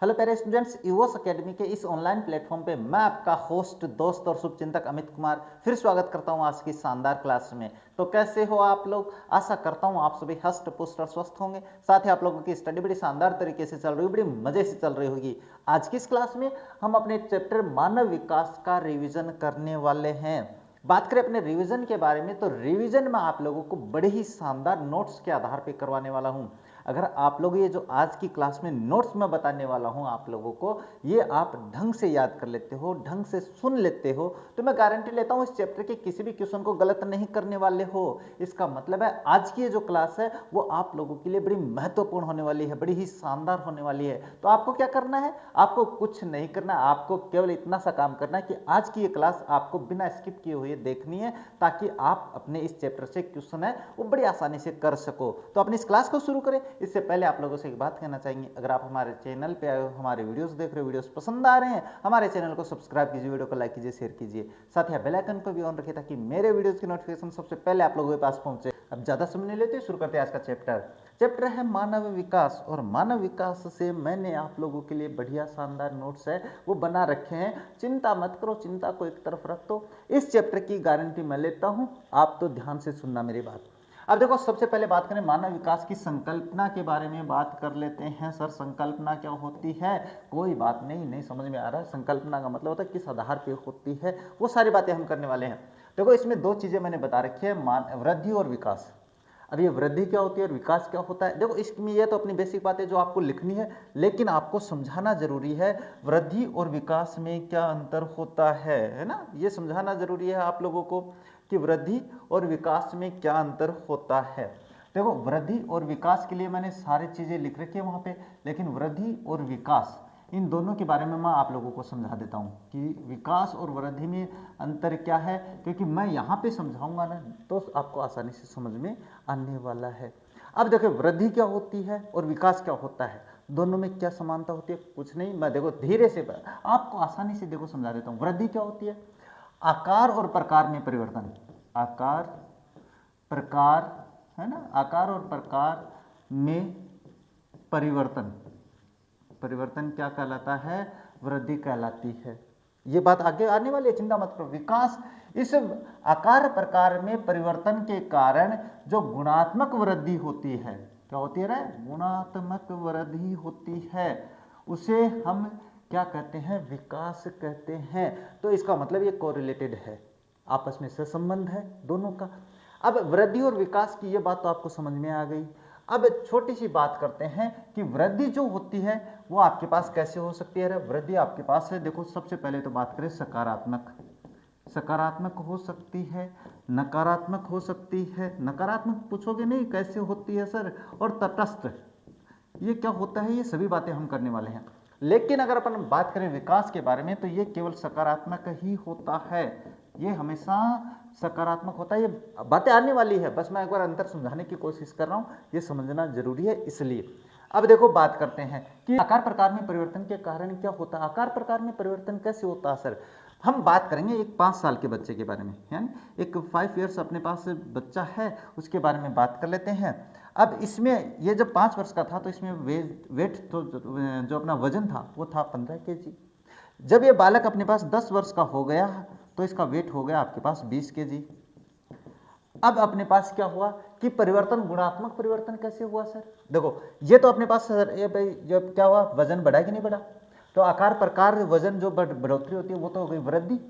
Hello प्यारे students, ईवोस academy के इस ऑनलाइन प्लेटफॉर्म पे मैं आपका होस्ट, दोस्त और शुभचिंतक अमित कुमार फिर स्वागत करता हूं आज की शानदार क्लास में। तो कैसे हो आप लोग? आशा करता हूं आप सभी हष्ट पुष्ट और स्वस्थ होंगे। साथ ही आप लोगों की स्टडी बड़ी शानदार तरीके से चल रही होगी, बड़ी मजे से चल रही होगी। आज की इस क्लास में हम अपने चैप्टर मानव विकास का रिविजन करने वाले हैं। बात करें अपने रिवीजन के बारे में, तो रिवीजन में आप लोगों को बड़े ही शानदार नोट्स के आधार पर करवाने वाला हूं। अगर आप लोग ये जो आज की क्लास में नोट्स मैं बताने वाला हूं आप लोगों को, ये आप ढंग से याद कर लेते हो, ढंग से सुन लेते हो, तो मैं गारंटी लेता हूं इस चैप्टर के किसी भी क्वेश्चन को गलत नहीं करने वाले हो। इसका मतलब है आज की ये जो क्लास है वो आप लोगों के लिए बड़ी महत्वपूर्ण होने वाली है, बड़ी ही शानदार होने वाली है। तो आपको क्या करना है? आपको कुछ नहीं करना, आपको केवल इतना सा काम करना है कि आज की ये क्लास आपको बिना स्किप किए हुए देखनी है, ताकि आप अपने इस चैप्टर से क्वेश्चन है वो बड़ी आसानी से कर सको। तो अपनी इस क्लास को शुरू करें इससे पहले आप लोगों से एक बात कहना चाहेंगे, अगर आप हमारे चैनल पे आए हो, हमारे वीडियोस देख रहे हो, वीडियोस पसंद आ रहे हैं, हमारे चैनल को सब्सक्राइब कीजिए, वीडियो को लाइक कीजिए, शेयर कीजिए, साथ ही बेल आइकन को भी ऑन रखिए ताकि मेरे वीडियोस की नोटिफिकेशन सबसे पहले आप लोगों के पास पहुंचे। अब ज्यादा समय नहीं लेते, शुरू करते हैं आज का चैप्टर है मानव विकास। और मानव विकास से मैंने आप लोगों के लिए बढ़िया शानदार नोट्स है वो बना रखे हैं। चिंता मत करो, चिंता को एक तरफ रख दो, इस चैप्टर की गारंटी मैं लेता हूं, आप तो ध्यान से सुनना मेरी बात। अब देखो, सबसे पहले बात करें मानव विकास की संकल्पना के बारे में बात कर लेते हैं। सर संकल्पना क्या होती है? कोई बात नहीं, नहीं समझ में आ रहा है। संकल्पना का मतलब होता है किस आधार पे होती है, वो सारी बातें हम करने वाले हैं। देखो, इसमें दो चीजें मैंने बता रखी है, वृद्धि और विकास। अब ये वृद्धि क्या होती है और विकास क्या होता है? देखो, इसमें ये तो अपनी बेसिक बातें जो आपको लिखनी है, लेकिन आपको समझाना जरूरी है वृद्धि और विकास में क्या अंतर होता है ना? ये समझाना जरूरी है आप लोगों को कि वृद्धि और विकास में क्या अंतर होता है। देखो, वृद्धि और विकास के लिए मैंने सारी चीजें लिख रखी है वहां पे, लेकिन वृद्धि और विकास इन दोनों के बारे में मैं आप लोगों को समझा देता हूं कि विकास और वृद्धि में अंतर क्या है, क्योंकि मैं यहां पे समझाऊंगा ना तो आपको आसानी से समझ में आने वाला है। अब देखो, वृद्धि क्या होती है और विकास क्या होता है, दोनों में क्या समानता होती है? कुछ नहीं, मैं देखो धीरे से आपको आसानी से देखो समझा देता हूं। वृद्धि क्या होती है? आकार और प्रकार में परिवर्तन। आकार प्रकार, है ना, आकार और प्रकार में परिवर्तन। परिवर्तन क्या कहलाता है? वृद्धि कहलाती है। ये बात आगे आने वाली है, चिंता मत करो। विकास, इस आकार प्रकार में परिवर्तन के कारण जो गुणात्मक वृद्धि होती है, क्या होती है रे? गुणात्मक वृद्धि होती है, उसे हम क्या कहते हैं? विकास कहते हैं। तो इसका मतलब ये कोरिलेटेड है, आपस में सहसंबंध है दोनों का। अब वृद्धि और विकास की ये बात तो आपको समझ में आ गई। अब छोटी सी बात करते हैं कि वृद्धि जो होती है वो आपके पास कैसे हो सकती है? वृद्धि आपके पास है, देखो सबसे पहले तो बात करें सकारात्मक। सकारात्मक हो सकती है, नकारात्मक हो सकती है। नकारात्मक पूछोगे नहीं कैसे होती है सर? और तटस्थ, ये क्या होता है? ये सभी बातें हम करने वाले हैं। लेकिन अगर अपन बात करें विकास के बारे में, तो ये केवल सकारात्मक ही होता है, ये हमेशा सकारात्मक होता है। ये बातें आने वाली है, बस मैं एक बार अंतर समझाने की कोशिश कर रहा हूं, ये समझना जरूरी है इसलिए। अब देखो, बात करते हैं कि आकार प्रकार में परिवर्तन के कारण क्या होता है। आकार प्रकार में परिवर्तन कैसे होता है सर? हम बात करेंगे एक 5 साल के बच्चे के बारे में, यानी एक 5 ईयर्स अपने पास बच्चा है, उसके बारे में बात कर लेते हैं। अब इसमें ये जब 5 वर्ष का था तो इसमें वेट तो जो अपना वजन था वो था 15 केजी। जब ये बालक अपने पास 10 वर्ष का हो गया तो इसका वेट हो गया आपके पास 20 केजी। अब अपने पास क्या हुआ कि परिवर्तन, गुणात्मक परिवर्तन कैसे हुआ सर? देखो, ये तो अपने पास सर, ये भाई जब क्या हुआ, वजन बढ़ा कि नहीं बढ़ा? तो आकार प्रकार वजन जो बढ़ोतरी होती है वो तो हो गई वृद्धि।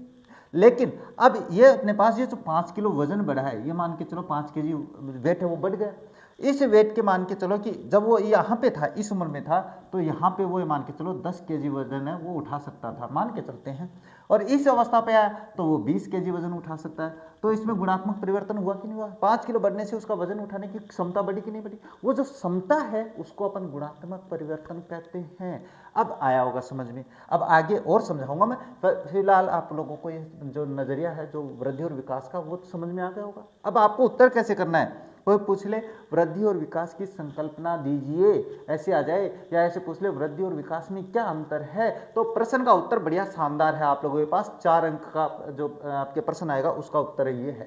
लेकिन अब ये अपने पास ये जो 5 किलो वजन बढ़ा है, ये मान के चलो 5 केजी वेट है वो बढ़ गया। इस वेट के मान के चलो कि जब वो यहाँ पे था, इस उम्र में था, तो यहाँ पे वो मान के चलो 10 केजी वजन है वो उठा सकता था, मान के चलते हैं। और इस अवस्था पे आया तो वो 20 केजी वजन उठा सकता है। तो इसमें गुणात्मक परिवर्तन हुआ कि नहीं हुआ? 5 किलो बढ़ने से उसका वजन उठाने की क्षमता बढ़ी कि नहीं बढ़ी? वो जो क्षमता है उसको अपन गुणात्मक परिवर्तन कहते हैं। अब आया होगा समझ में। अब आगे और समझाऊंगा मैं, फिलहाल आप लोगों को ये जो नजरिया है जो वृद्धि और विकास का, वो तो समझ में आ गया होगा। अब आपको उत्तर कैसे करना है? कोई पूछ ले वृद्धि और विकास की संकल्पना दीजिए, ऐसे आ जाए, या ऐसे पूछ ले वृद्धि और विकास में क्या अंतर है, तो प्रश्न का उत्तर बढ़िया शानदार है। आप लोगों के पास 4 अंक का जो आपके प्रश्न आएगा उसका उत्तर ये है।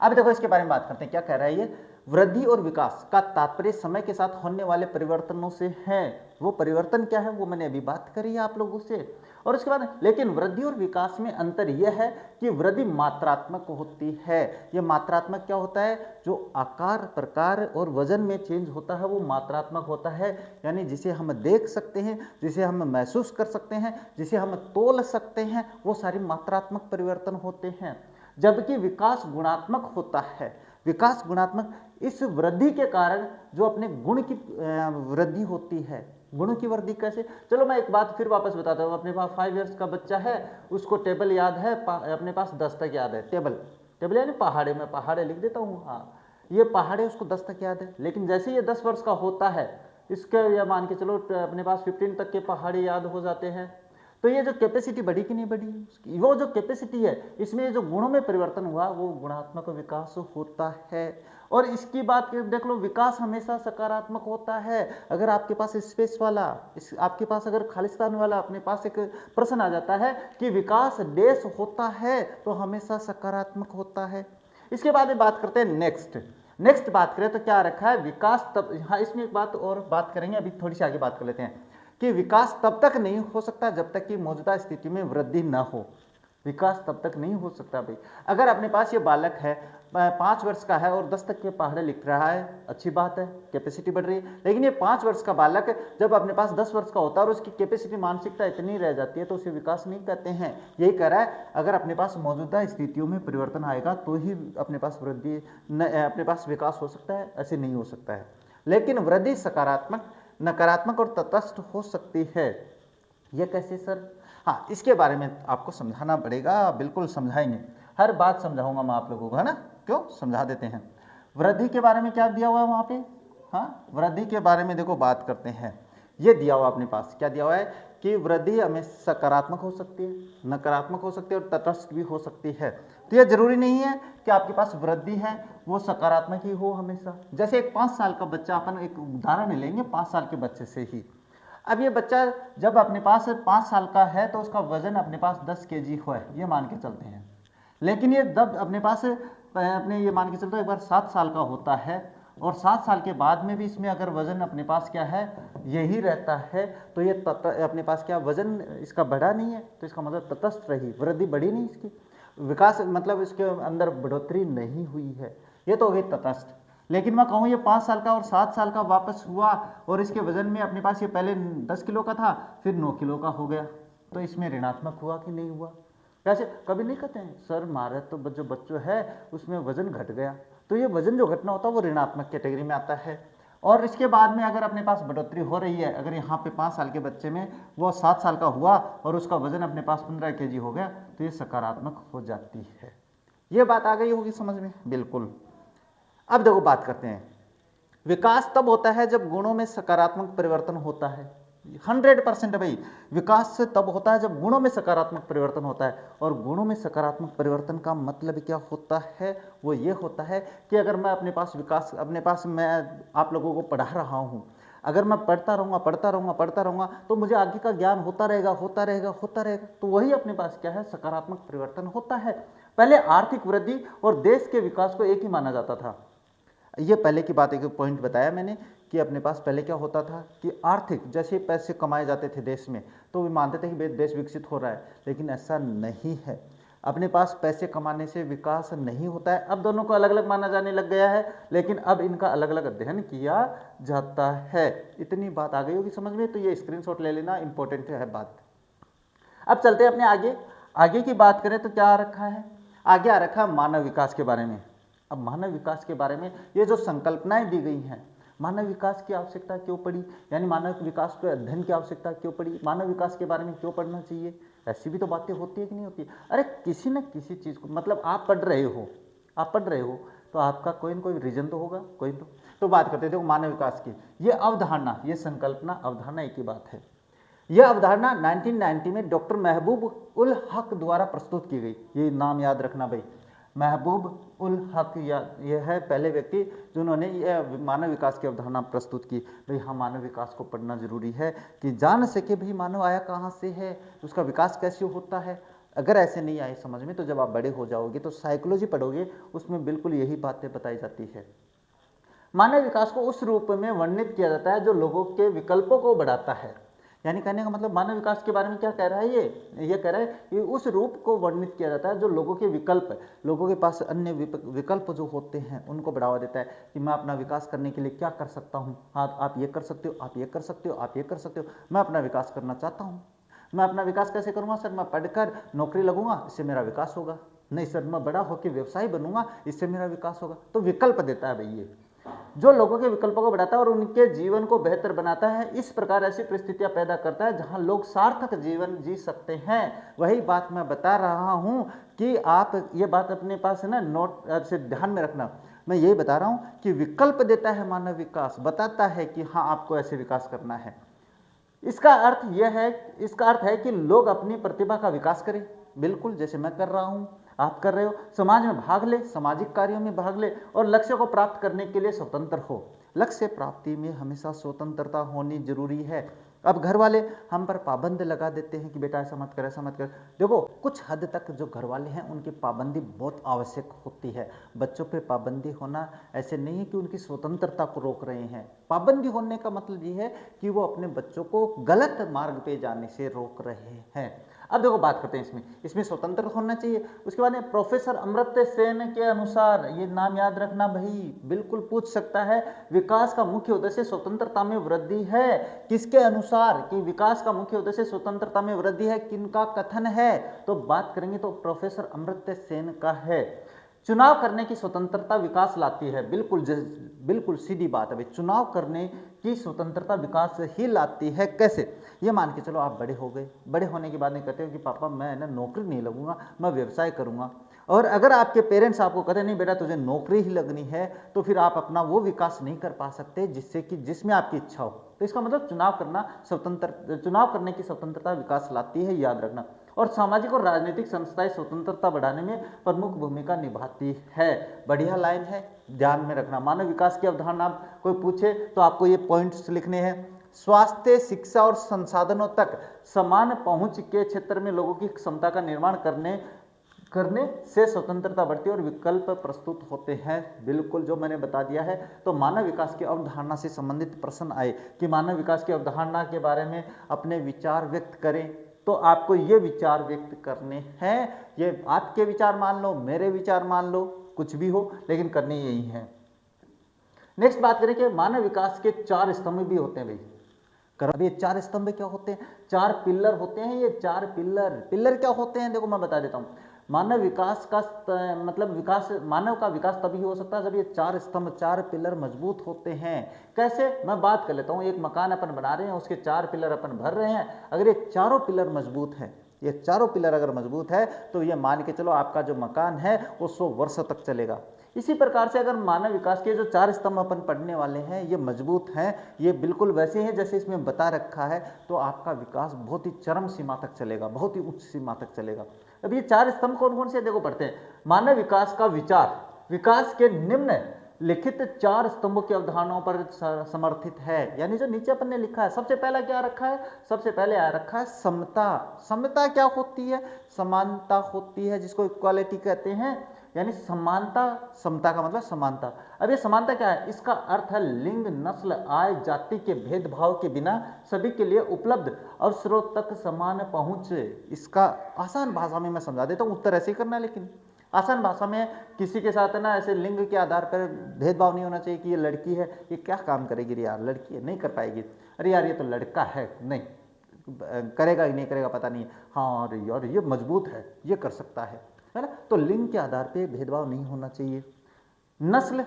अब देखो, इसके बारे में बात करते हैं, क्या कह रहा है ये? वृद्धि और विकास का तात्पर्य समय के साथ होने वाले परिवर्तनों से है। वो परिवर्तन क्या है वो मैंने अभी बात करी है आप लोगों से। और उसके बाद लेकिन वृद्धि और विकास में अंतर यह है कि वृद्धि मात्रात्मक होती है। ये मात्रात्मक क्या होता है, जो आकार प्रकार और वजन में चेंज होता है वो मात्रात्मक होता है, यानी जिसे हम देख सकते हैं, जिसे हम महसूस कर सकते हैं, जिसे हम तोल सकते हैं, वो सारी मात्रात्मक परिवर्तन होते हैं। जबकि विकास गुणात्मक होता है। विकास गुणात्मक इस वृद्धि के कारण जो अपने गुण की वृद्धि होती है। गुणों की वृद्धि कैसे, चलो मैं एक बात फिर वापस बताता हूँ। अपने पास 5 इयर्स का बच्चा है, उसको टेबल याद है, अपने पास 10 तक याद है। टेबल टेबल यानी पहाड़े, में पहाड़े लिख देता हूँ, हाँ ये पहाड़े उसको 10 तक याद है। लेकिन जैसे ये 10 वर्ष का होता है, इसके या मान के चलो अपने पास 15 तक के पहाड़े याद हो जाते हैं, तो ये जो कैपेसिटी बढ़ी कि नहीं बढ़ी, वो जो कैपेसिटी है इसमें जो गुणों में परिवर्तन हुआ वो गुणात्मक विकास होता है। और इसकी बात देख लो, विकास हमेशा सकारात्मक होता है। अगर आपके पास स्पेस वाला आपके पास अगर खालिस्तान वाला अपने पास एक प्रश्न आ जाता है कि विकास देश होता है तो हमेशा सकारात्मक होता है। इसके बाद में बात करते हैं नेक्स्ट बात करें तो क्या रखा है, विकास तब, हाँ इसमें एक बात और बात करेंगे, अभी थोड़ी सी आगे बात कर लेते हैं कि विकास तब तक नहीं हो सकता जब तक कि मौजूदा स्थिति में वृद्धि न हो। विकास तब तक नहीं हो सकता भाई। अगर अपने पास ये बालक है 5 वर्ष का है और 10 तक के पहाड़े लिख रहा है, अच्छी बात है, कैपेसिटी बढ़ रही है। लेकिन ये 5 वर्ष का बालक जब अपने पास 10 वर्ष का होता है और उसकी कैपेसिटी मानसिकता इतनी रह जाती है तो उसे विकास नहीं कहते हैं। यही कह रहा है, अगर अपने पास मौजूदा स्थितियों में परिवर्तन आएगा तो ही अपने पास वृद्धि अपने पास विकास हो सकता है, ऐसे नहीं हो सकता है। लेकिन वृद्धि सकारात्मक, नकारात्मक और तटस्थ हो सकती है। यह कैसे सर? हाँ, इसके बारे में आपको समझाना पड़ेगा, बिल्कुल समझाएंगे, हर बात समझाऊंगा मैं आप लोगों को, है ना। क्यों, समझा देते हैं। वृद्धि के बारे में क्या दिया हुआ है वहाँ पे, हाँ वृद्धि के बारे में देखो बात करते हैं। ये दिया हुआ अपने पास, क्या दिया हुआ है कि वृद्धि हमें सकारात्मक हो सकती है, नकारात्मक हो सकती है और तटस्थ भी हो सकती है। तो यह जरूरी नहीं है कि आपके पास वृद्धि है वो सकारात्मक ही हो हमेशा। जैसे एक 5 साल का बच्चा, अपन एक उदाहरण लेंगे 5 साल के बच्चे से ही। अब ये बच्चा जब अपने पास 5 साल का है तो उसका वजन अपने पास 10 kg हो है, ये मान के चलते हैं। लेकिन ये जब अपने पास अपने ये मान के चलते एक बार 7 साल का होता है और 7 साल के बाद में भी इसमें अगर वजन अपने पास क्या है यही रहता है, तो ये अपने पास क्या वजन इसका बढ़ा नहीं है, तो इसका मतलब तटस्थ रही, वृद्धि बढ़ी नहीं, इसकी विकास मतलब इसके अंदर बढ़ोतरी नहीं हुई है, ये तो हो गई तटस्थ। लेकिन मैं कहूँ ये 5 साल का और 7 साल का वापस हुआ और इसके वजन में अपने पास ये पहले 10 किलो का था फिर 9 किलो का हो गया, तो इसमें ऋणात्मक हुआ कि नहीं हुआ? कैसे, कभी नहीं कहते हैं सर हमारा तो जो बच्चों है उसमें वजन घट गया, तो ये वजन जो घटना होता है वो ऋणात्मक कैटेगरी में आता है। और इसके बाद में अगर अपने पास बढ़ोतरी हो रही है, अगर यहाँ पे 5 साल के बच्चे में वो 7 साल का हुआ और उसका वजन अपने पास 15 kg हो गया, तो ये सकारात्मक हो जाती है। ये बात आ गई होगी समझ में, बिल्कुल। अब देखो बात करते हैं, विकास तब होता है जब गुणों में सकारात्मक परिवर्तन होता है। 100% भाई, विकास से तब होता है जब गुणों में सकारात्मक परिवर्तन होता है। और गुणों में सकारात्मक परिवर्तन का मतलब क्या होता है, वो ये होता है कि अगर मैं अपने पास विकास, अपने पास मैं आप लोगों को पढ़ा रहा हूँ, अगर मैं पढ़ता रहूँगा तो मुझे आगे का ज्ञान होता रहेगा, तो वही अपने पास क्या है, सकारात्मक परिवर्तन होता है। पहले आर्थिक वृद्धि और देश के विकास को एक ही माना जाता था। ये पहले की बात, एक पॉइंट बताया मैंने कि अपने पास पहले क्या होता था कि आर्थिक जैसे पैसे कमाए जाते थे देश में तो वे मानते थे कि देश विकसित हो रहा है, लेकिन ऐसा नहीं है। अपने पास पैसे कमाने से विकास नहीं होता है। अब दोनों को अलग अलग माना जाने लग गया है, लेकिन अब इनका अलग अलग अध्ययन किया जाता है। इतनी बात आ गई होगी समझ में, तो ये स्क्रीनशॉट ले लेना, इंपॉर्टेंट है बात। अब चलते हैं अपने आगे की बात करें तो क्या आ रखा है, आगे आ रखा है मानव विकास के बारे में। अब मानव विकास के बारे में ये जो संकल्पनाएं दी गई हैं, मानव विकास की आवश्यकता क्यों पड़ी, यानी मानव विकास के अध्ययन की आवश्यकता क्यों पड़ी, मानव विकास के बारे में क्यों पढ़ना चाहिए, ऐसी भी तो बातें होती है कि नहीं होती। अरे किसी न किसी चीज़ को, मतलब आप पढ़ रहे हो तो आपका कोई न कोई रीजन तो होगा, कोई तो बात करते थे मानव विकास की। ये अवधारणा, ये संकल्पना अवधारणा एक ही बात है। यह अवधारणा 1990 में डॉक्टर महबूब उल हक द्वारा प्रस्तुत की गई। ये नाम याद रखना भाई, महबूब उल हक, यह है पहले व्यक्ति जिन्होंने यह मानव विकास की अवधारणा प्रस्तुत की। भाई हाँ, मानव विकास को पढ़ना जरूरी है कि जान सके भाई मानव आया कहाँ से है, उसका विकास कैसे होता है। अगर ऐसे नहीं आए समझ में तो जब आप बड़े हो जाओगे तो साइकोलॉजी पढ़ोगे, उसमें बिल्कुल यही बातें बताई जाती है। मानव विकास को उस रूप में वर्णित किया जाता है जो लोगों के विकल्पों को बढ़ाता है। यानी कहने का मतलब मानव विकास के बारे में क्या कह रहा है, ये कह रहा है कि उस रूप को वर्णित किया जाता है जो लोगों के विकल्प, लोगों के पास अन्य विकल्प जो होते हैं उनको बढ़ावा देता है कि मैं अपना विकास करने के लिए क्या कर सकता हूँ। आप ये कर सकते हो, आप ये कर सकते हो, आप ये कर सकते हो। मैं अपना विकास करना चाहता हूँ। मैं अपना विकास कैसे करूँगा सर? मैं पढ़कर नौकरी लगूंगा, इससे मेरा विकास होगा। नहीं सर, मैं बड़ा होकर व्यवसाय बनूंगा, इससे मेरा विकास होगा। तो विकल्प देता है भाई, ये जो लोगों के विकल्पों को बढ़ाता है और उनके जीवन को बेहतर बनाता है। इस प्रकार ऐसी परिस्थितियां पैदा करता है जहां लोग सार्थक जीवन जी सकते हैं। वही बात मैं बता रहा हूं कि आप ये बात अपने पास है ना, नोट से ध्यान में रखना। मैं यही बता रहा हूं कि विकल्प देता है मानव विकास, बताता है कि हाँ आपको ऐसे विकास करना है। इसका अर्थ है कि लोग अपनी प्रतिभा का विकास करें, बिल्कुल जैसे मैं कर रहा हूं, आप कर रहे हो। समाज में भाग ले, सामाजिक कार्यों में भाग ले और लक्ष्य को प्राप्त करने के लिए स्वतंत्र हो। लक्ष्य प्राप्ति में हमेशा स्वतंत्रता होनी जरूरी है। अब घर वाले हम पर पाबंद लगा देते हैं कि बेटा ऐसा मत कर, ऐसा मत कर। देखो, कुछ हद तक जो घर वाले हैं उनकी पाबंदी बहुत आवश्यक होती है। बच्चों पे पाबंदी होना ऐसे नहीं है कि उनकी स्वतंत्रता को रोक रहे हैं। पाबंदी होने का मतलब ये है कि वो अपने बच्चों को गलत मार्ग पे जाने से रोक रहे हैं। अब देखो, बात करते हैं इसमें स्वतंत्र होना चाहिए। उसके बाद में प्रोफेसर अमर्त्य सेन के अनुसार, ये नाम याद रखना भाई, बिल्कुल पूछ सकता है, विकास का मुख्य उद्देश्य स्वतंत्रता में वृद्धि है। किसके अनुसार? कि विकास का मुख्य उद्देश्य स्वतंत्रता में वृद्धि है, किनका कथन है? तो बात करेंगे तो प्रोफेसर अमर्त्य सेन का है। चुनाव करने की स्वतंत्रता विकास लाती है, बिल्कुल सीधी बात है भाई। चुनाव करने की स्वतंत्रता विकास ही लाती है। कैसे? ये मान के चलो आप बड़े हो गए, बड़े होने के बाद नहीं कहते हो कि पापा मैं ना नौकरी नहीं लगूंगा, मैं व्यवसाय करूंगा। और अगर आपके पेरेंट्स आपको कहते नहीं बेटा तुझे नौकरी ही लगनी है, तो फिर आप अपना वो विकास नहीं कर पा सकते जिसमें आपकी इच्छा हो। तो इसका मतलब चुनाव करने की स्वतंत्रता विकास लाती है, याद रखना। और सामाजिक और राजनीतिक संस्थाएं स्वतंत्रता बढ़ाने में प्रमुख भूमिका निभाती है। बढ़िया लाइन है, ध्यान में रखना। मानव विकास की अवधारणा कोई पूछे तो आपको ये पॉइंट्स लिखने हैं। स्वास्थ्य, शिक्षा और संसाधनों तक समान पहुंच के क्षेत्र में लोगों की क्षमता का निर्माण करने से स्वतंत्रता बढ़ती है और विकल्प प्रस्तुत होते हैं। बिल्कुल जो मैंने बता दिया है। तो मानव विकास की अवधारणा से संबंधित प्रश्न आए कि मानव विकास की अवधारणा के बारे में अपने विचार व्यक्त करें, तो आपको ये विचार व्यक्त करने हैं। ये आपके विचार मान लो, मेरे विचार मान लो, कुछ भी हो, लेकिन करने यही है। नेक्स्ट बात करें कि मानव विकास के 4 स्तंभ भी होते हैं भाई। अब ये 4 स्तंभ क्या होते हैं? 4 पिलर होते हैं। ये 4 पिलर क्या होते हैं? देखो मैं बता देता हूं। मानव का विकास तभी हो सकता है जब ये 4 स्तंभ, 4 पिलर मजबूत होते हैं। कैसे? मैं बात कर लेता हूं। एक मकान अपन बना रहे हैं, उसके 4 पिलर अपन भर रहे हैं। अगर ये चारों पिलर मजबूत हैं, ये चारों पिलर अगर मजबूत है, तो ये मान के चलो आपका जो मकान है वो 100 वर्षों तक चलेगा। इसी प्रकार से अगर मानव विकास के जो 4 स्तंभ अपन पढ़ने वाले हैं ये मजबूत हैं, ये बिल्कुल वैसे हैं जैसे इसमें बता रखा है, तो आपका विकास बहुत ही चरम सीमा तक चलेगा, बहुत ही उच्च सीमा तक चलेगा। अब ये 4 स्तंभ कौन कौन से? देखो पढ़ते हैं। मानव विकास का विचार विकास के निम्न लिखित 4 स्तंभों की अवधारणाओं पर समर्थित है। यानी जो नीचे अपन ने लिखा है, सबसे पहला क्या रखा है? सबसे पहले आ रखा है समता। समता क्या होती है? समानता होती है, जिसको इक्वालिटी कहते हैं। यानी समानता, समता का मतलब समानता। अब ये समानता क्या है? इसका अर्थ है लिंग, नस्ल, आय, जाति के भेदभाव के बिना सभी के लिए उपलब्ध अवसरों तक समान पहुंच। इसका आसान भाषा में मैं समझा देता हूँ, उत्तर ऐसे ही करना है, लेकिन आसान भाषा में किसी के साथ है ना ऐसे लिंग के आधार पर भेदभाव नहीं होना चाहिए कि ये लड़की है, ये क्या काम करेगी यार, लड़की है नहीं कर पाएगी, अरे यार ये तो लड़का है, नहीं करेगा ही नहीं करेगा पता नहीं, हाँ अरे यार ये मजबूत है, ये कर सकता है ना। तो लिंग के आधार पे भेदभाव नहीं होना चाहिए। नस्ल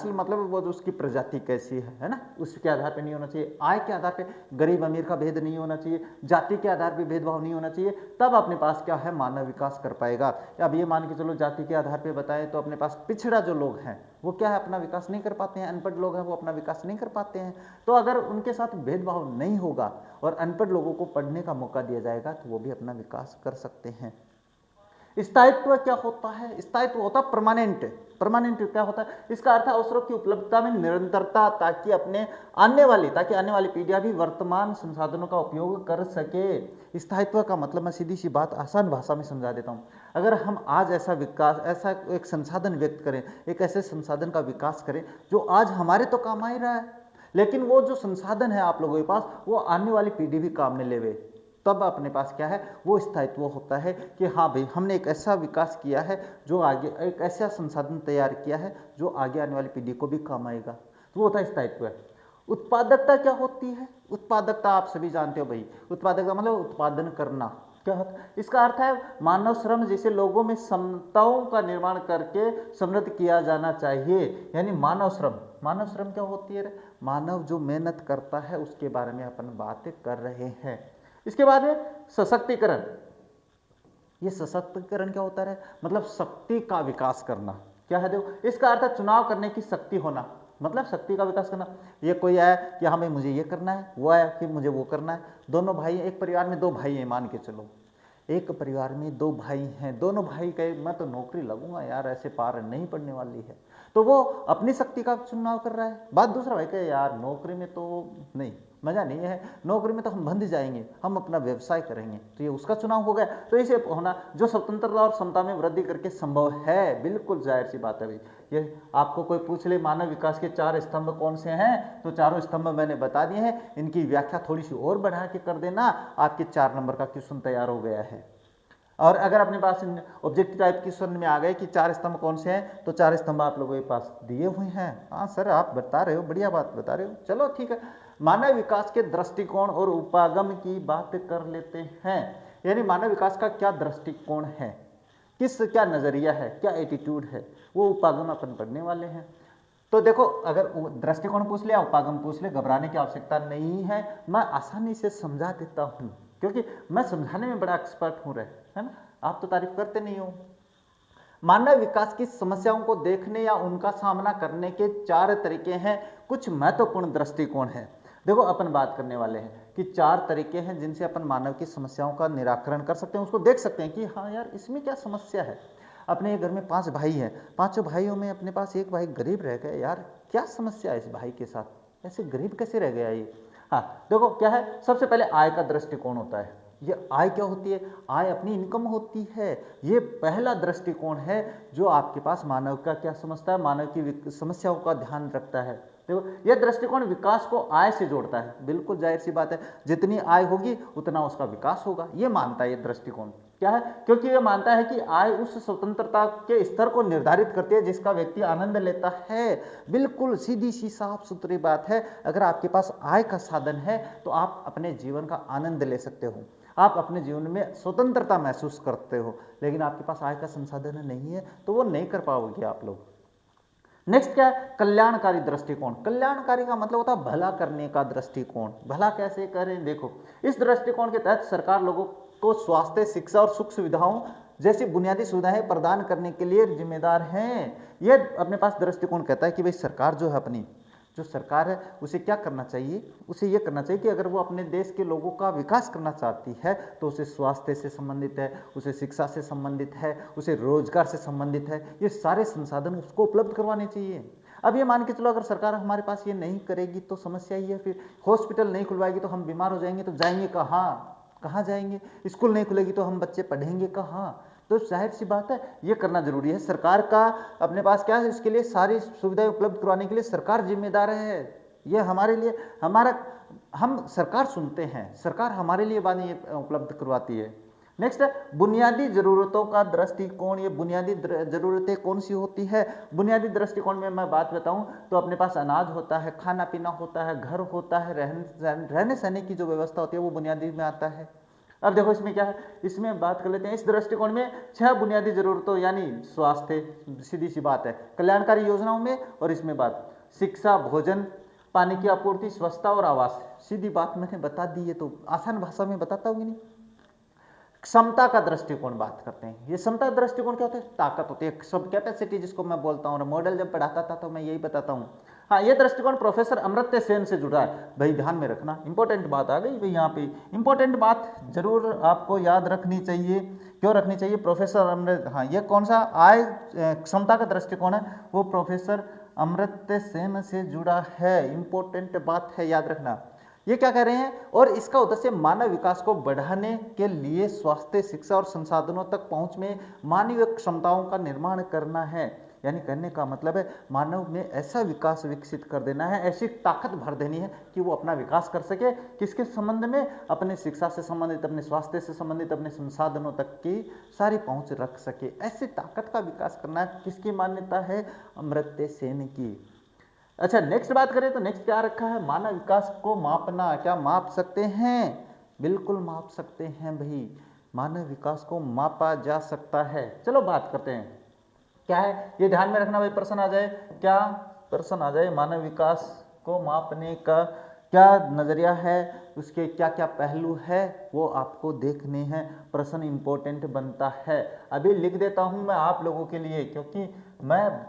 मतलब वो जो उसकी प्रजाति कैसी है ना, उसके आधार पे नहीं होना चाहिए। आय के आधार पे गरीब अमीर का भेद नहीं होना चाहिए। जाति के आधार पे भेदभाव नहीं होना चाहिए। तब अपने पास क्या है? मानव विकास कर पाएगा। अब ये मान के चलो जाति के आधार पे बताएं तो अपने पास पिछड़ा जो लोग हैं वो क्या है? अपना विकास नहीं कर पाते हैं। अनपढ़ लोग हैं वो अपना विकास नहीं कर पाते हैं। तो अगर उनके साथ भेदभाव नहीं होगा और अनपढ़ लोगों को पढ़ने का मौका दिया जाएगा तो वो भी अपना विकास कर सकते हैं। स्थायित्व क्या होता है? स्थायित्व होता है परमानेंट। परमानेंट क्या होता है? इसका अर्थ है अवसरों की उपलब्धता में निरंतरता, ताकि आने वाली पीढ़ियां भी वर्तमान संसाधनों का उपयोग कर सके। स्थायित्व का मतलब मैं सीधी सी बात आसान भाषा में समझा देता हूँ। अगर हम आज ऐसा एक संसाधन व्यक्त करें, एक ऐसे संसाधन का विकास करें जो आज हमारे तो काम आ ही रहा है, लेकिन वो जो संसाधन है आप लोगों के पास, वो आने वाली पीढ़ी भी काम में लेवे, तब अपने पास क्या है? वो स्थायित्व होता है कि हाँ भाई, हमने एक ऐसा विकास किया है जो आगे, एक ऐसा संसाधन तैयार किया है जो आगे आने वाली पीढ़ी को भी काम आएगा। तो वो होता है स्थायित्व। उत्पादकता क्या होती है? उत्पादकता आप सभी जानते हो भाई। उत्पादकता मतलब उत्पादन करना। क्या होता है? इसका अर्थ है मानव श्रम जिसे लोगों में समताओं का निर्माण करके समृद्ध किया जाना चाहिए, यानी मानव श्रम। मानव श्रम क्या होती है? मानव जो मेहनत करता है उसके बारे में अपन बातें कर रहे हैं। इसके बाद में सशक्तिकरण। ये सशक्तिकरण क्या होता है? मतलब शक्ति का विकास करना। क्या है? देखो, इसका अर्थ है चुनाव करने की शक्ति होना, मतलब शक्ति का विकास करना। ये कोई आया कि हाँ भाई मुझे ये करना है, वो आया कि मुझे वो करना है। दोनों भाई, एक परिवार में दो भाई हैं, मान के चलो एक परिवार में दो भाई हैं, दोनों भाई कहे मैं तो नौकरी लगूंगा यार, ऐसे पार नहीं पड़ने वाली है, तो वो अपनी शक्ति का चुनाव कर रहा है। बात दूसरा भाई कहे यार नौकरी में तो नहीं, मजा नहीं है, नौकरी में तो हम बंध जाएंगे, हम अपना व्यवसाय करेंगे, तो ये उसका चुनाव हो गया। तो इसे होना जो स्वतंत्रता और समता में वृद्धि करके संभव है, बिल्कुल जाहिर सी बात है भाई। ये आपको कोई पूछ ले मानव विकास के 4 स्तंभ कौन से हैं, तो चारों स्तंभ मैंने बता दिए हैं। इनकी व्याख्या थोड़ी सी और बढ़ा के कर देना, आपके 4 नंबर का क्वेश्चन तैयार हो गया है। और अगर अपने पास ऑब्जेक्टिव टाइप क्वेश्चन में आ गए कि 4 स्तंभ कौन से हैं, तो 4 स्तंभ आप लोगों के पास दिए हुए हैं। हाँ सर आप बता रहे हो, बढ़िया बात बता रहे हो, चलो ठीक है। मानव विकास के दृष्टिकोण और उपागम की बात कर लेते हैं, यानी मानव विकास का क्या दृष्टिकोण है, क्या नजरिया है, क्या एटीट्यूड है, वो उपागम अपन पढ़ने वाले हैं। तो देखो, अगर दृष्टिकोण पूछ लिया, उपागम पूछ ले, घबराने की आवश्यकता नहीं है, मैं आसानी से समझा देता हूं, क्योंकि मैं समझाने में बड़ा एक्सपर्ट हूं, है ना। आप तो तारीफ करते नहीं हो। मानव विकास की समस्याओं को देखने या उनका सामना करने के 4 तरीके हैं, कुछ महत्वपूर्ण दृष्टिकोण हैं। देखो, अपन बात करने वाले हैं कि 4 तरीके हैं जिनसे अपन मानव की समस्याओं का निराकरण कर सकते हैं, उसको देख सकते हैं कि हाँ यार इसमें क्या समस्या है। अपने घर में 5 भाई हैं, 5 भाइयों में अपने पास एक भाई गरीब रह गया, यार क्या समस्या है इस भाई के साथ, ऐसे गरीब कैसे रह गया ये। हाँ देखो क्या है, सबसे पहले आय का दृष्टिकोण होता है। ये आय क्या होती है? आय अपनी इनकम होती है। ये पहला दृष्टिकोण है जो आपके पास मानव का क्या समझता है, मानव की समस्याओं का ध्यान रखता है। देखो, यह दृष्टिकोण विकास को आय से जोड़ता है, बिल्कुल जाहिर सी बात है, जितनी आय होगी उतना उसका विकास होगा, ये मानता है ये दृष्टिकोण। क्या है? क्योंकि ये मानता है कि आय उस स्वतंत्रता के स्तर को निर्धारित करती है जिसका व्यक्ति आनंद लेता है। बिल्कुल सीधी सी साफ सुथरी बात है। अगर आपके पास आय का साधन है तो आप अपने जीवन का आनंद ले सकते हो, आप अपने जीवन में स्वतंत्रता महसूस करते हो। लेकिन आपके पास आय का संसाधन नहीं है तो वो नहीं कर पाओगे आप लोग। नेक्स्ट क्या है? कल्याणकारी दृष्टिकोण। कल्याणकारी का मतलब होता है भला करने का दृष्टिकोण। भला कैसे करें? देखो, इस दृष्टिकोण के तहत सरकार लोगों को स्वास्थ्य, शिक्षा और सुख सुविधाओं जैसी बुनियादी सुविधाएं प्रदान करने के लिए जिम्मेदार हैं। यह अपने पास दृष्टिकोण कहता है कि भाई सरकार जो है, अपनी जो सरकार है उसे क्या करना चाहिए, उसे यह करना चाहिए कि अगर वो अपने देश के लोगों का विकास करना चाहती है तो उसे स्वास्थ्य से संबंधित है, उसे शिक्षा से संबंधित है, उसे रोजगार से संबंधित है, ये सारे संसाधन उसको उपलब्ध करवाने चाहिए। अब ये मान के चलो अगर सरकार हमारे पास ये नहीं करेगी तो समस्या ही है, फिर हॉस्पिटल नहीं खुलवाएगी तो हम बीमार हो जाएंगे, तो जाएंगे कहाँ जाएंगे? स्कूल नहीं खुलेगी तो हम बच्चे पढ़ेंगे कहाँ? तो जाहिर सी बात है ये करना जरूरी है। सरकार का अपने पास क्या है, इसके लिए सारी सुविधाएं उपलब्ध करवाने के लिए सरकार जिम्मेदार है। ये हमारे लिए, हम सरकार सुनते हैं, सरकार हमारे लिए बातें उपलब्ध करवाती है। नेक्स्ट है बुनियादी जरूरतों का दृष्टिकोण। ये बुनियादी जरूरतें कौन सी होती है? बुनियादी दृष्टिकोण में मैं बात बताऊं तो अपने पास अनाज होता है, खाना पीना होता है, घर होता है, रहने सहने की जो व्यवस्था होती है वो बुनियादी में आता है। अब देखो इसमें क्या है, इसमें बात कर लेते हैं। इस दृष्टिकोण में 6 बुनियादी जरूरतों यानी स्वास्थ्य, सीधी सी बात है, कल्याणकारी योजनाओं में, और इसमें बात शिक्षा, भोजन, पानी की आपूर्ति, स्वच्छता और आवास, सीधी बात मैंने बता दी है, तो आसान भाषा में बताता हूँ नहीं। क्षमता का दृष्टिकोण बात करते हैं। ये क्षमता दृष्टिकोण क्या होता है? ताकत होती है, सब कैपेसिटी जिसको मैं बोलता हूँ, मॉडल जब पढ़ाता था तो मैं यही बताता हूँ। हाँ, ये दृष्टिकोण प्रोफेसर अमर्त्य सेन से जुड़ा है। भाई ध्यान में रखना, इंपॉर्टेंट बात आ गई भाई, यहाँ पे इंपॉर्टेंट बात जरूर आपको याद रखनी चाहिए। क्यों रखनी चाहिए? प्रोफेसर अमृत, हाँ, ये कौन सा आय क्षमता का दृष्टिकोण है, वो प्रोफेसर अमर्त्य सेन से जुड़ा है। इंपॉर्टेंट बात है, याद रखना। ये क्या कह रहे हैं? और इसका उद्देश्य मानव विकास को बढ़ाने के लिए स्वास्थ्य, शिक्षा और संसाधनों तक पहुंच में मानवीय क्षमताओं का निर्माण करना है। यानी कहने का मतलब है मानव में ऐसा विकास विकसित कर देना है, ऐसी ताकत भर देनी है कि वो अपना विकास कर सके। किसके संबंध में? अपने शिक्षा से संबंधित, अपने स्वास्थ्य से संबंधित, अपने संसाधनों तक की सारी पहुंच रख सके। ऐसी ताकत का विकास करना किसकी मान्यता है? अमर्त्य सेन की। अच्छा, नेक्स्ट बात करें तो नेक्स्ट क्या रखा है? मानव विकास को मापना। क्या माप सकते हैं? बिल्कुल माप सकते हैं भाई, मानव विकास को मापा जा सकता है। चलो बात करते हैं क्या है, ये ध्यान में रखना भाई। प्रश्न आ जाए, क्या प्रश्न आ जाए, मानव विकास को मापने का क्या नजरिया है, उसके क्या क्या पहलू है, वो आपको देखने हैं। प्रश्न इंपॉर्टेंट बनता है। अभी लिख देता हूं मैं आप लोगों के लिए, क्योंकि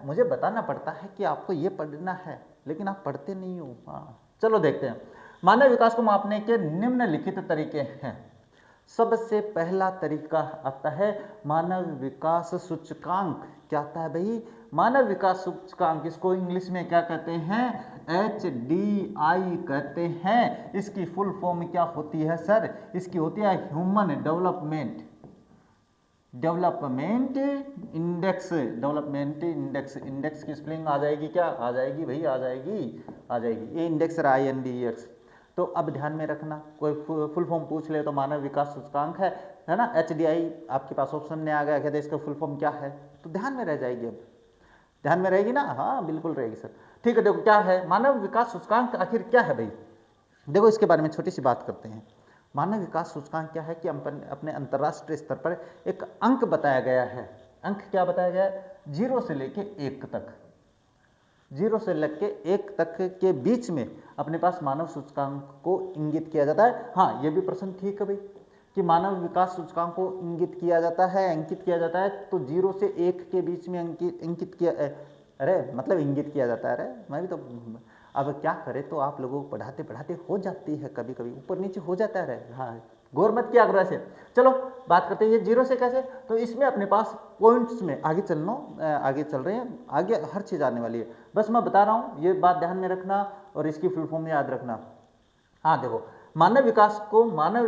मुझे बताना पड़ता है कि आपको ये पढ़ना है, लेकिन आप पढ़ते नहीं हो। हाँ, चलो देखते हैं। मानव विकास को मापने के निम्नलिखित तरीके हैं। सबसे पहला तरीका आता है मानव विकास सूचकांक। क्या आता है भाई? मानव विकास सूचकांक। इसको इंग्लिश में क्या कहते हैं? HDI कहते हैं। इसकी फुल फॉर्म क्या होती है सर? इसकी होती है human development index. Development index. Index की स्पेलिंग आ जाएगी क्या? आ जाएगी भाई, आ जाएगी। ये इंडेक्स INDEX। तो अब ध्यान में रखना, कोई फुल फॉर्म पूछ ले तो मानव विकास सूचकांक है ना, HDI आपके पास ऑप्शन में आ गया, कहते इसका फुल फॉर्म क्या है, तो ध्यान में रह जाएगी। अब ध्यान में रहेगी ना? हाँ बिल्कुल रहेगी सर। ठीक है, देखो क्या है मानव विकास सूचकांक, आखिर क्या है भाई? देखो इसके बारे में छोटी सी बात करते हैं। मानव विकास सूचकांक क्या है कि अपने अंतर्राष्ट्रीय स्तर पर एक अंक बताया गया है। अंक क्या बताया गया है? 0 से लेके 1 तक, 0 से लेके 1 तक के बीच में अपने पास मानव सूचकांक को इंगित किया जाता है। हाँ, ये भी प्रश्न ठीक है भाई कि मानव विकास सूचकांक को इंगित किया जाता है, अंकित किया जाता है। तो 0 से 1 के बीच में इंगित किया, अरे मतलब इंगित किया जाता है। अरे मैं भी तो अब क्या करें, तो आप लोगों को पढ़ाते पढ़ाते हो जाती है, कभी कभी ऊपर नीचे हो जाता है। हाँ, गौर मत किया आग्रह से। चलो बात करते हैं ये 0 से कैसे। तो इसमें अपने पास पॉइंट्स में आगे चल रहे हैं, आगे हर चीज़ आने वाली है, बस मैं बता रहा हूँ, ये बात ध्यान में रखना और इसकी फुल फॉर्म याद रखना। हाँ देखो, मानव विकास को मानव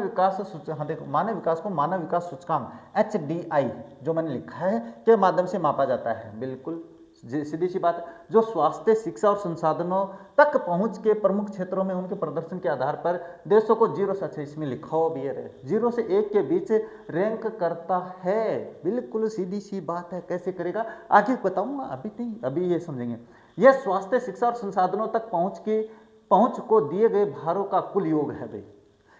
विकास सूचकांक HDI जो मैंने लिखा है के माध्यम से मापा जाता है। बिल्कुल सीधी सी बात है। जो स्वास्थ्य, शिक्षा और संसाधनों तक पहुंच के प्रमुख क्षेत्रों में उनके प्रदर्शन के आधार पर देशों को 0 से, अच्छा इसमें लिखा हो भी है, 0 से 1 के बीच रैंक करता है। बिल्कुल सीधी सी बात है। कैसे करेगा आगे बताऊंगा, अभी नहीं, अभी ये समझेंगे। यह स्वास्थ्य, शिक्षा और संसाधनों तक पहुंच को दिए गए भारों का कुल योग है भाई।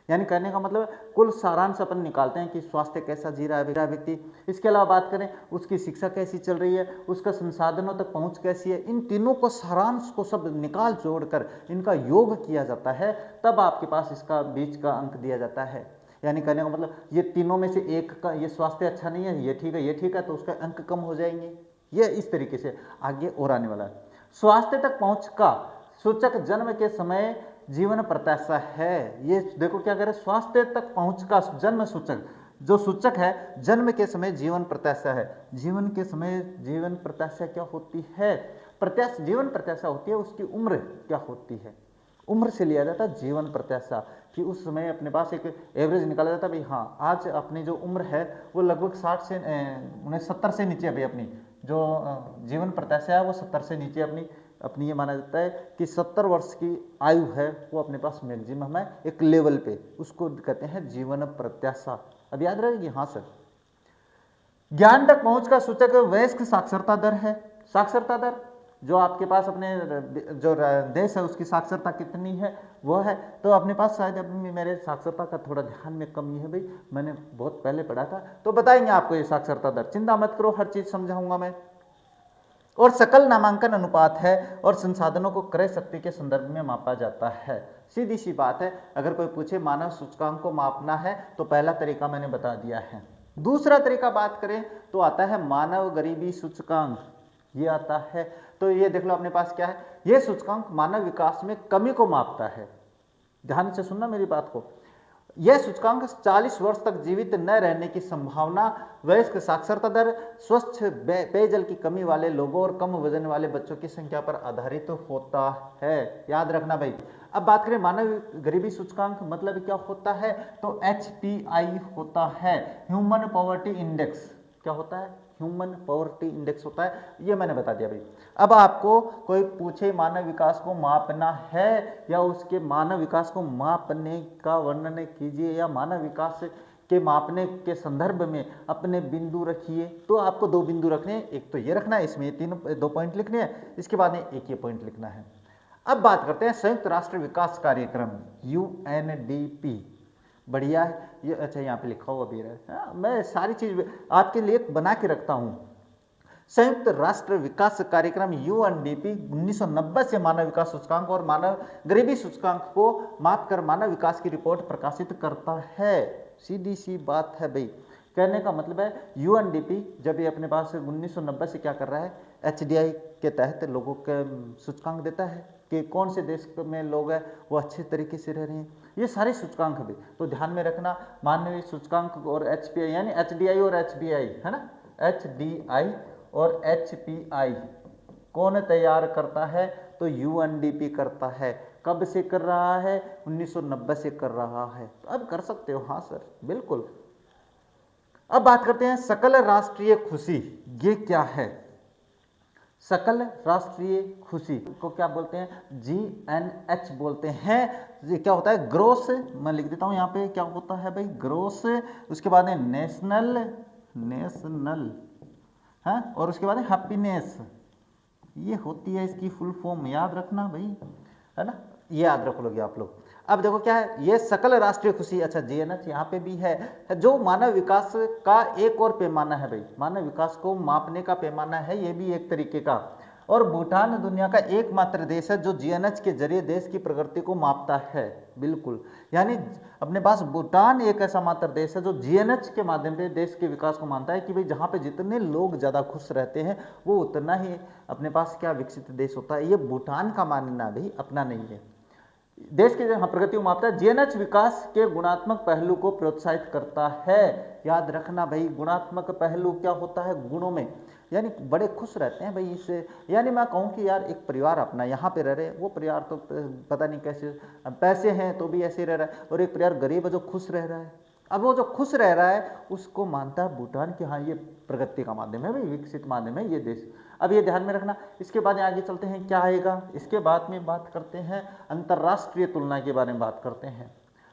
यानी कहने का मतलब कुल सारांश अपन निकालते हैं कि स्वास्थ्य कैसा जी रहा है व्यक्ति। इसके अलावा बात करें उसकी शिक्षा कैसी चल रही है, उसका संसाधनों तक पहुंच कैसी है, इन तीनों को सारांश को सब निकाल जोड़कर इनका योग किया जाता है, तब आपके पास इसका बीच का अंक दिया जाता है। यानी कहने का मतलब ये तीनों में से एक का, ये स्वास्थ्य अच्छा नहीं है, ये ठीक है, तो उसका अंक कम हो जाएंगे। ये इस तरीके से आगे और आने वाला है। स्वास्थ्य तक पहुंच का सूचक जन्म के समय जीवन प्रत्याशा है। ये देखो क्या कह रहे, स्वास्थ्य तक पहुंच का जन्म सूचक, जो सूचक है जन्म के समय जीवन प्रत्याशा है। जीवन के समय जीवन प्रत्याशा क्या होती है? जीवन प्रत्याशा होती है उसकी उम्र क्या होती है, उम्र से लिया जाता है जीवन प्रत्याशा, कि उस समय अपने पास एक एवरेज निकाला जाता है भाई। हाँ, आज अपनी जो उम्र है वो लगभग 70 से नीचे अभी अपनी जो जीवन प्रत्याशा है वो 70 से नीचे अपनी ये माना जाता है कि 70 वर्ष की आयु है वो अपने पास मैक्सिमम है एक लेवल पे, उसको कहते हैं जीवन प्रत्याशा। अब याद रहेगी। हाँ सर। ज्ञान तक पहुंच का सूचक वयस्क साक्षरता दर है। साक्षरता दर जो आपके पास अपने जो देश है उसकी साक्षरता कितनी है वो है। तो अपने पास शायद अपनी मेरे साक्षरता का थोड़ा ध्यान में कमी है भाई, मैंने बहुत पहले पढ़ा था, तो बताएंगे आपको ये साक्षरता दर। चिंता मत करो, हर चीज समझाऊंगा मैं। और सकल नामांकन अनुपात है और संसाधनों को क्रय शक्ति के संदर्भ में मापा जाता है। सीधी सी बात है, अगर कोई पूछे मानव सूचकांक को मापना है तो पहला तरीका मैंने बता दिया है। दूसरा तरीका बात करें तो आता है मानव गरीबी सूचकांक। ये आता है। तो ये देख लो अपने पास क्या है, ये सूचकांक मानव विकास में कमी को मापता है। ध्यान से सुनना मेरी बात को। यह सूचकांक 40 वर्ष तक जीवित न रहने की संभावना, वयस्क साक्षरता दर, स्वच्छ पेयजल की कमी वाले लोगों और कम वजन वाले बच्चों की संख्या पर आधारित होता है। याद रखना भाई। अब बात करें मानव गरीबी सूचकांक, मतलब क्या होता है, तो HPI होता है, ह्यूमन पॉवर्टी इंडेक्स। क्या होता है, ह्यूमन पॉवर्टी इंडेक्स होता है। ये मैंने बता दिया भाई। अब आपको कोई पूछे मानव विकास को मापना है या उसके मानव विकास को मापने का वर्णन कीजिए या मानव विकास के मापने के संदर्भ में अपने बिंदु रखिए, तो आपको 2 बिंदु रखने हैं। एक तो ये रखना है, इसमें 2 पॉइंट लिखने हैं, इसके बाद में एक ये पॉइंट लिखना है। अब बात करते हैं संयुक्त राष्ट्र विकास कार्यक्रम UNDP। बढ़िया है ये। अच्छा यहाँ पे लिखा हुआ भी है, मैं सारी चीज आपके लिए बना के रखता हूँ। संयुक्त राष्ट्र विकास कार्यक्रम UNDP 1990 से मानव विकास सूचकांक और मानव गरीबी सूचकांक को मापकर मानव विकास की रिपोर्ट प्रकाशित करता है। सीधी सी बात है भाई। कहने का मतलब है UNDP जब ये अपने पास 1990 से क्या कर रहा है, HDI के तहत लोगों के सूचकांक देता है कि कौन से देश में लोग हैं वो अच्छे तरीके से रह रहे हैं। ये सारे सूचकांक भी तो ध्यान में रखना। मानवीय सूचकांक और HPI यानी HDI और HBI है ना, HDI और HPI कौन तैयार करता है, तो UNDP करता है। कब से कर रहा है, 1990 से कर रहा है। तो अब कर सकते हो, हाँ सर बिल्कुल। अब बात करते हैं सकल राष्ट्रीय खुशी, ये क्या है। सकल राष्ट्रीय खुशी को क्या बोलते हैं, GNH बोलते हैं। ये क्या होता है, ग्रोस, मैं लिख देता हूं यहाँ पे, क्या होता है भाई, ग्रोस, उसके बाद है नेशनल है, और उसके बाद है हैप्पीनेस। ये होती है इसकी फुल फॉर्म, याद रखना भाई, है ना, ये याद रख लोगे आप लोग। अब देखो क्या है, ये सकल राष्ट्रीय खुशी, अच्छा GNH यहाँ पे भी है, जो मानव विकास का एक और पैमाना है भाई। मानव विकास को मापने का पैमाना है ये भी एक तरीके का। और भूटान दुनिया का एकमात्र देश है जो GNH के जरिए देश की प्रगति को मापता है। बिल्कुल, यानी अपने पास भूटान एक ऐसा मात्र देश है जो GNH के माध्यम से देश के विकास को मानता है कि भाई जहाँ पे जितने लोग ज़्यादा खुश रहते हैं वो उतना ही अपने पास क्या विकसित देश होता है। ये भूटान का मानना भी, अपना नहीं है। देश के जो प्रगति को मापता है। GNH विकास के गुणात्मक पहलू को प्रोत्साहित करता है। याद रखना भाई, गुणात्मक पहलू क्या होता है, गुणों में, यानी बड़े खुश रहते हैं भाई इससे। यानी मैं कहूँ कि यार एक परिवार अपना यहाँ पे रह रहे, वो परिवार तो पता नहीं कैसे, पैसे हैं तो भी ऐसे रह रहा है, और एक परिवार गरीब है जो खुश रह रहा है। अब वो जो खुश रह रहा है उसको मानता है भूटान कि हाँ ये प्रगति का माध्यम है भाई, विकसित माध्यम है ये देश। अब ये ध्यान में रखना। इसके बाद आगे चलते हैं, क्या आएगा इसके बाद में बात करते हैं अंतर्राष्ट्रीय तुलना के बारे में बात करते हैं।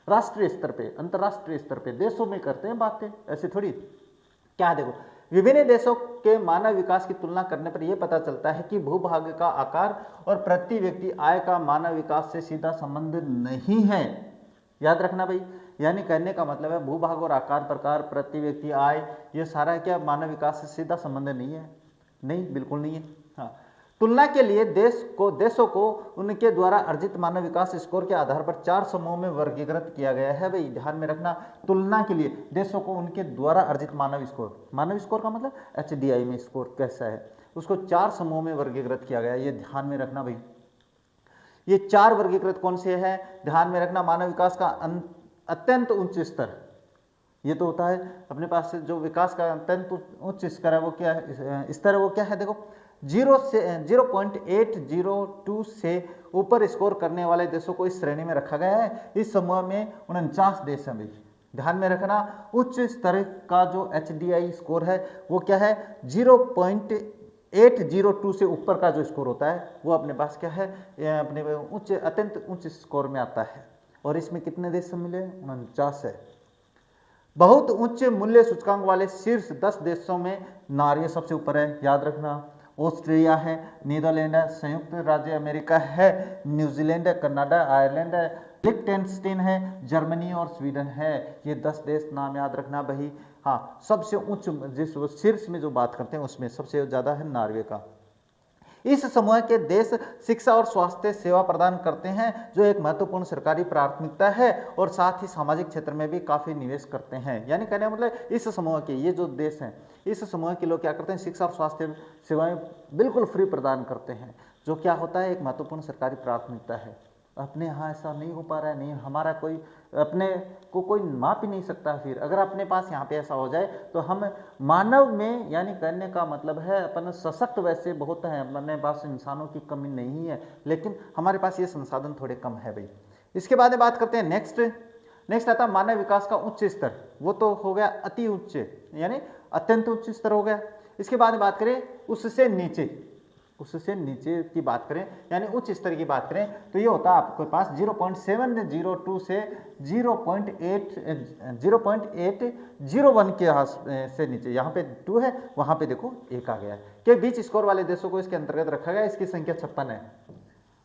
राष्ट्रीय स्तर पे, अंतर्राष्ट्रीय स्तर पे देशों में करते हैं बातें, ऐसे थोड़ी। क्या देखो, विभिन्न देशों के मानव विकास की तुलना करने पर यह पता चलता है कि भूभाग का आकार और प्रति व्यक्ति आय का मानव विकास से सीधा संबंध नहीं है। याद रखना भाई, यानी कहने का मतलब है भूभाग और आकार, प्रकार, प्रति व्यक्ति आय, ये सारा क्या मानव विकास से सीधा संबंध नहीं है। नहीं, बिल्कुल नहीं है। हाँ, तुलना के लिए देशों को उनके द्वारा अर्जित मानव विकास स्कोर के आधार पर 4 समूहों में वर्गीकृत किया गया है भाई। ध्यान में रखना, तुलना के लिए देशों को उनके द्वारा अर्जित मानव स्कोर का मतलब HDI में स्कोर कैसा है, उसको 4 समूहों में वर्गीकृत किया गया है। ये ध्यान में रखना भाई। ये 4 वर्गीकृत कौन से हैं, ध्यान में रखना। मानव विकास का अत्यंत उच्च स्तर, ये तो होता है अपने पास से जो विकास का अत्यंत उच्च स्तर है, वो क्या है, स्तर है वो क्या है, देखो 0.802 से ऊपर स्कोर करने वाले देशों को इस श्रेणी में रखा गया है। इस समूह में 49 देश हैं भाई। ध्यान में रखना, उच्च स्तर का जो HDI स्कोर है वो क्या है, 0.802 से ऊपर का जो स्कोर होता है वो अपने पास क्या है, अपने अत्यंत उच्च स्कोर में आता है। और इसमें कितने देश मिले, 49 है। बहुत उच्च मूल्य सूचकांक वाले शीर्ष 10 देशों में नॉर्वे सबसे ऊपर है। याद रखना, ऑस्ट्रेलिया है, नीदरलैंड है, संयुक्त राज्य अमेरिका है, न्यूजीलैंड है, कनाडा, आयरलैंड है, लिechtenstein है, जर्मनी और स्वीडन है। ये 10 देश नाम याद रखना भाई। हाँ, सबसे उच्च जिस शीर्ष में जो बात करते हैं उसमें सबसे ज़्यादा है नॉर्वे का। इस समूह के देश शिक्षा और स्वास्थ्य सेवा प्रदान करते हैं, जो एक महत्वपूर्ण सरकारी प्राथमिकता है, और साथ ही सामाजिक क्षेत्र में भी काफ़ी निवेश करते हैं। यानी कहने का मतलब इस समूह के ये जो देश हैं, इस समूह के लोग क्या करते हैं, शिक्षा और स्वास्थ्य सेवाएं बिल्कुल फ्री प्रदान करते हैं, जो क्या होता है एक महत्वपूर्ण सरकारी प्राथमिकता है। अपने यहाँ ऐसा नहीं हो पा रहा है, नहीं हमारा कोई अपने को कोई माप ही नहीं सकता। फिर अगर अपने पास यहाँ पे ऐसा हो जाए तो हम मानव में, यानी कहने का मतलब है अपन सशक्त वैसे बहुत हैं, अपने पास इंसानों की कमी नहीं है, लेकिन हमारे पास ये संसाधन थोड़े कम है भाई। इसके बाद में बात करते हैं नेक्स्ट आता है मानव विकास का उच्च स्तर। वो तो हो गया अति उच्च, यानी अत्यंत उच्च स्तर हो गया। इसके बाद में बात करें उससे नीचे की बात करें, यानी उच्च स्तर की बात करें, तो ये होता है आपके पास 0.702 से 0.801 के से नीचे। यहाँ पे 2 है, वहाँ पे देखो 1 आ गया है, के बीच स्कोर वाले देशों को इसके अंतर्गत रखा गया। इसकी संख्या 56 है,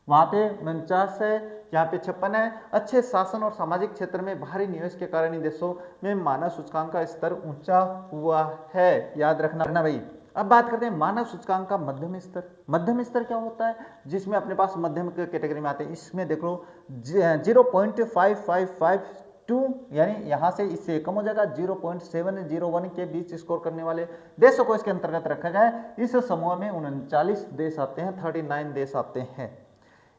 वहाँ पे 49 है, यहाँ पे 56 है। अच्छे शासन और सामाजिक क्षेत्र में भारी निवेश के कारण इन देशों में मानव सूचकांक का स्तर ऊंचा हुआ है, याद रखना भाई। अब बात करते हैं मानव सूचकांक का मध्यम स्तर। मध्यम स्तर क्या होता है, जिसमें अपने पास मध्यम कैटेगरी में आते हैं। इसमें देख लो 0.5552, यानी यहाँ से इससे कम हो जाएगा, 0.701 के बीच स्कोर करने वाले देशों को इसके अंतर्गत रखा गया है। इस समूह में 39 देश आते हैं, 39 देश आते हैं।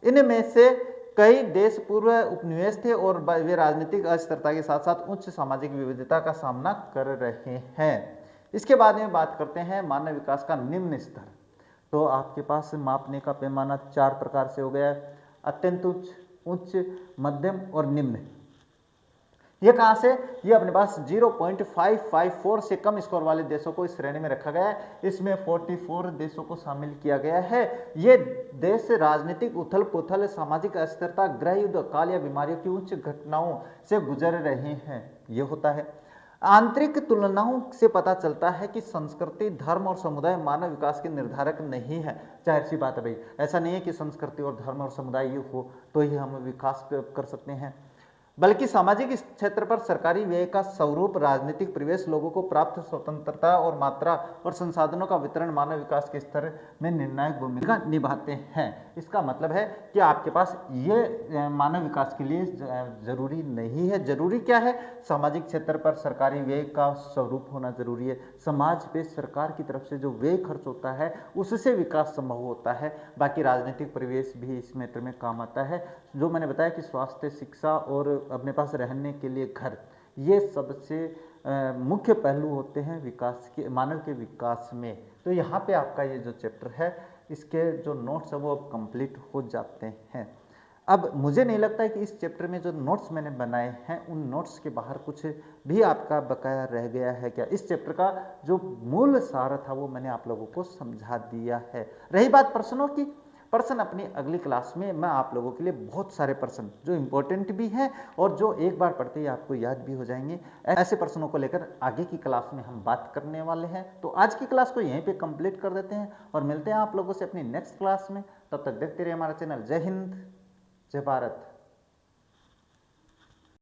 इनमें से कई देश पूर्व उपनिवेश थे और वे राजनीतिक अस्थिरता के साथ साथ उच्च सामाजिक विविधता का सामना कर रहे हैं। इसके बाद में बात करते हैं मानव विकास का निम्न स्तर। तो आपके पास मापने का पैमाना 4 प्रकार से हो गया है, अत्यंत उच्च, मध्यम और निम्न। ये कहाँ से, ये अपने पास 0.554 से कम स्कोर वाले देशों को इस श्रेणी में रखा गया है। इसमें 44 देशों को शामिल किया गया है। ये देश राजनीतिक उथल पुथल, सामाजिक अस्थिरता, गृह युद्ध, अकाल या बीमारियों की उच्च घटनाओं से गुजर रहे हैं। ये होता है। आंतरिक तुलनाओं से पता चलता है कि संस्कृति, धर्म और समुदाय मानव विकास के निर्धारक नहीं है। जाहिर सी बात है भाई, ऐसा नहीं है कि संस्कृति और धर्म और समुदाय ये हो तो ही हम विकास कर सकते हैं, बल्कि सामाजिक क्षेत्र पर सरकारी व्यय का स्वरूप, राजनीतिक परिवेश, लोगों को प्राप्त स्वतंत्रता और मात्रा और संसाधनों का वितरण मानव विकास के स्तर में निर्णायक भूमिका निभाते हैं। इसका मतलब है कि आपके पास ये मानव विकास के लिए जरूरी नहीं है। जरूरी क्या है, सामाजिक क्षेत्र पर सरकारी व्यय का स्वरूप होना जरूरी है। समाज पे सरकार की तरफ से जो व्यय खर्च होता है उससे विकास संभव होता है। बाकी राजनीतिक परिवेश भी इस मैटर में काम आता है। जो मैंने बताया कि स्वास्थ्य, शिक्षा और अपने पास रहने के लिए घर, ये सबसे मुख्य पहलू होते हैं विकास के, मानव के विकास में। तो यहाँ पे आपका ये जो चैप्टर है, इसके जो नोट्स है वो अब कंप्लीट हो जाते हैं। अब मुझे नहीं लगता है कि इस चैप्टर में जो नोट्स मैंने बनाए हैं उन नोट्स के बाहर कुछ भी आपका बकाया रह गया है क्या। इस चैप्टर का जो मूल सार था वो मैंने आप लोगों को समझा दिया है। रही बात प्रश्नों की, प्रश्न अपनी अगली क्लास में मैं आप लोगों के लिए बहुत सारे प्रश्न जो इम्पोर्टेंट भी हैं और जो एक बार पढ़ते ही आपको याद भी हो जाएंगे, ऐसे प्रश्नों को लेकर आगे की क्लास में हम बात करने वाले हैं। तो आज की क्लास को यहीं पे कंप्लीट कर देते हैं और मिलते हैं आप लोगों से अपनी नेक्स्ट क्लास में। तब तक देखते रहिए हमारा चैनल। जय हिंद, जय भारत।